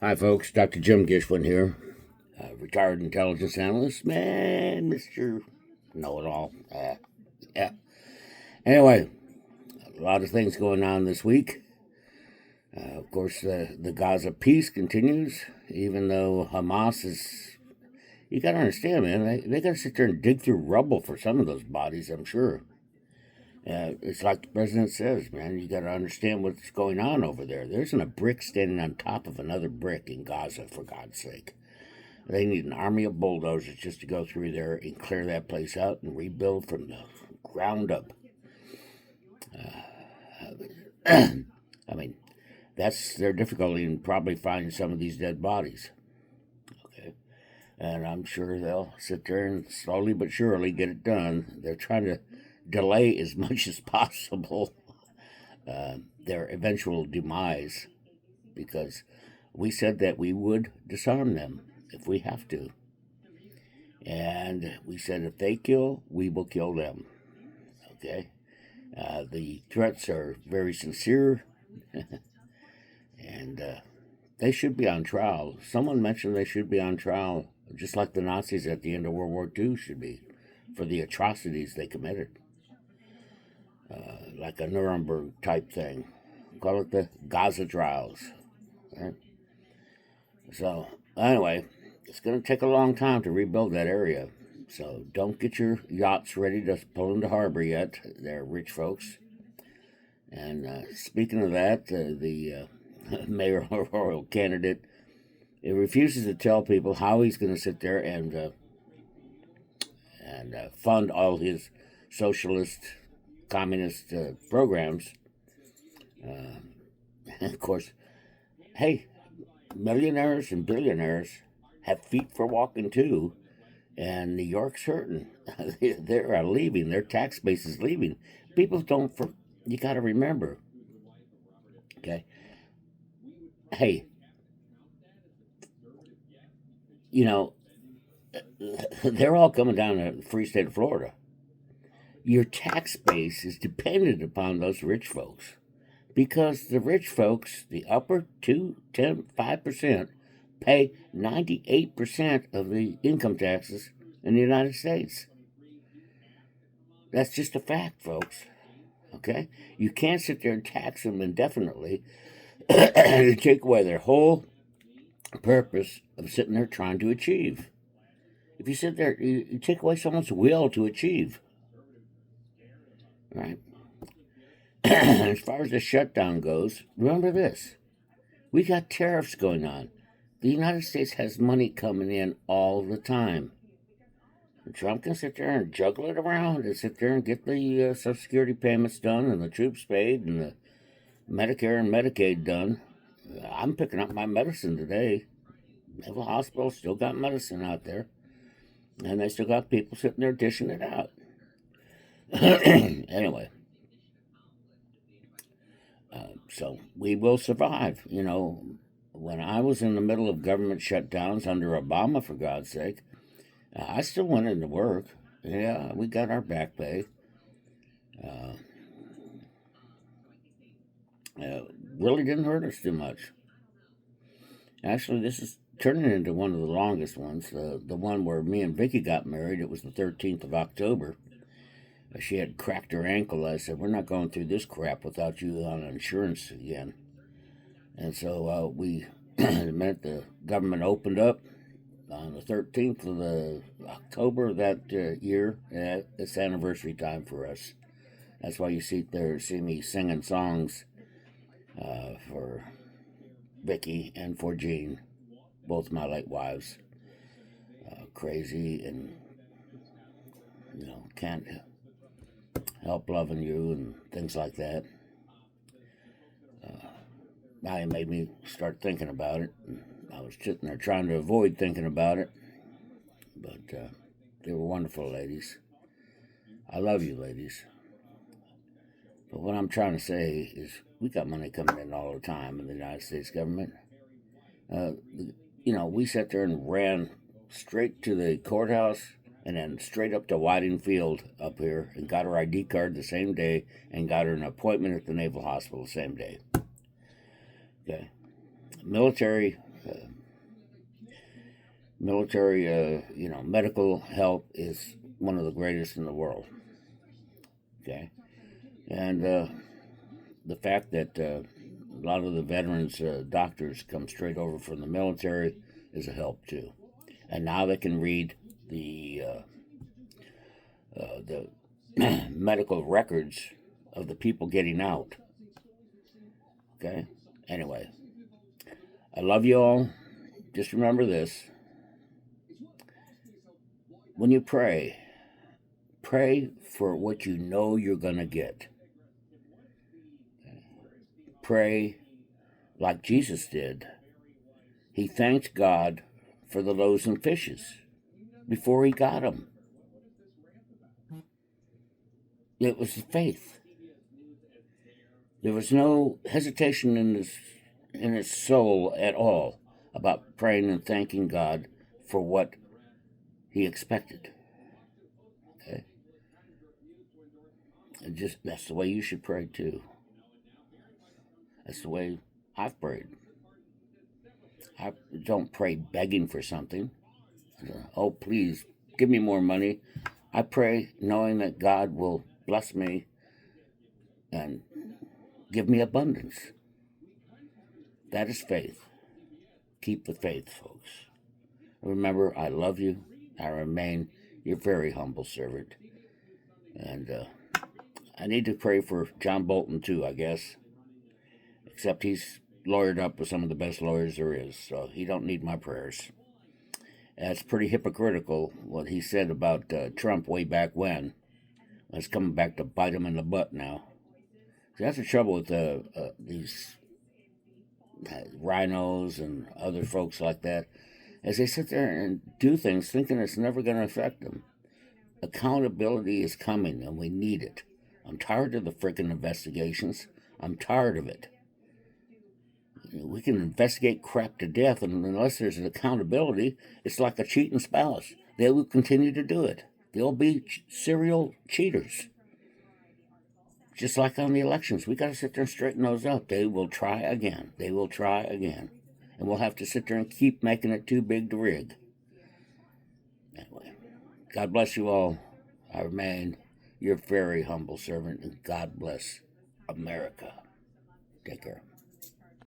Hi, folks. Dr. Jim Gishwin here, retired intelligence analyst. Man, Mr. Know-it-all. Yeah. Anyway, a lot of things going on this week. Of course, the Gaza peace continues, even though Hamas is... You got to understand, man, they got to sit there and dig through rubble for some of those bodies, I'm sure. It's like the president says, man, you got to understand what's going on over there. There isn't a brick standing on top of another brick in Gaza, for God's sake. They need an army of bulldozers just to go through there and clear that place out and rebuild from the ground up. I mean, that's their difficulty in probably finding some of these dead bodies. Okay. And I'm sure they'll sit there and slowly but surely get it done. They're trying to delay as much as possible their eventual demise, because we said that we would disarm them if we have to. And we said if they kill, we will kill them. Okay? The threats are very sincere, and they should be on trial. Someone mentioned they should be on trial, just like the Nazis at the end of World War II should be, for the atrocities they committed. Like a Nuremberg type thing. Call it the Gaza trials. Right? So, anyway, it's going to take a long time to rebuild that area. So don't get your yachts ready to pull into harbor yet. They're rich folks. And speaking of that, the mayoral candidate refuses to tell people how he's going to sit there and fund all his socialist, communist programs. Of course, hey, millionaires and billionaires have feet for walking too, and New York's hurting. They're leaving. Their tax base is leaving. People don't. You got to remember. Okay. Hey, you know, they're all coming down to the free state of Florida. Your tax base is dependent upon those rich folks, because the rich folks, the upper 2, 10, 5%, pay 98% of the income taxes in the United States. That's just a fact, folks. Okay? You can't sit there and tax them indefinitely and take away their whole purpose of sitting there trying to achieve. If you sit there, you take away someone's will to achieve. Right? As far as the shutdown goes, remember this. We got tariffs going on. The United States has money coming in all the time. And Trump can sit there and juggle it around and sit there and get the Social Security payments done and the troops paid and the Medicare and Medicaid done. I'm picking up my medicine today. Naval Hospital still got medicine out there. And they still got people sitting there dishing it out. Anyway. So we will survive. You know, when I was in the middle of government shutdowns under Obama, for God's sake, I still went into work. Yeah, we got our back pay. Really didn't hurt us too much. Actually, this is turning into one of the longest ones. The one where me and Vicky got married, it was the 13th of October. She had cracked her ankle. I said, we're not going through this crap without you on insurance again. And so the minute the government opened up on the 13th of October of that year, it's anniversary time for us. That's why you see me singing songs for Vicky and for Jean, both my late wives. Crazy and, can't help loving you and things like that. Now it made me start thinking about it. I was sitting there trying to avoid thinking about it, but they were wonderful ladies. I love you, ladies. But what I'm trying to say is we got money coming in all the time in the United States government. We sat there and ran straight to the courthouse and then straight up to Whiting Field up here and got her ID card the same day and got her an appointment at the Naval Hospital the same day. Okay. Military Military, medical help is one of the greatest in the world. Okay, and the fact that a lot of the veterans, doctors, come straight over from the military is a help too. And now they can read the medical records of the people getting out. Okay. Anyway, I love you all. Just remember this: when you pray for what you know you're gonna get. Pray like Jesus did. He thanked God for the loaves and fishes before he got them. It was faith. There was no hesitation in his soul at all about praying and thanking God for what he expected. Okay? And that's the way you should pray too. That's the way I've prayed. I don't pray begging for something. Oh, please, give me more money. I pray knowing that God will bless me and give me abundance. That is faith. Keep the faith, folks. Remember, I love you. I remain your very humble servant. And I need to pray for John Bolton too, I guess. Except he's lawyered up with some of the best lawyers there is, so he don't need my prayers. That's pretty hypocritical what he said about Trump way back when. It's coming back to bite him in the butt now. See, that's the trouble with these rhinos and other folks like that, as they sit there and do things thinking it's never going to affect them. Accountability is coming, and we need it. I'm tired of the frickin' investigations. I'm tired of it. We can investigate crap to death, and unless there's an accountability, it's like a cheating spouse. They will continue to do it. They'll be serial cheaters. Just like on the elections, we got to sit there and straighten those out. They will try again. They will try again. And we'll have to sit there and keep making it too big to rig. Anyway, God bless you all. I remain your very humble servant, and God bless America. Take care.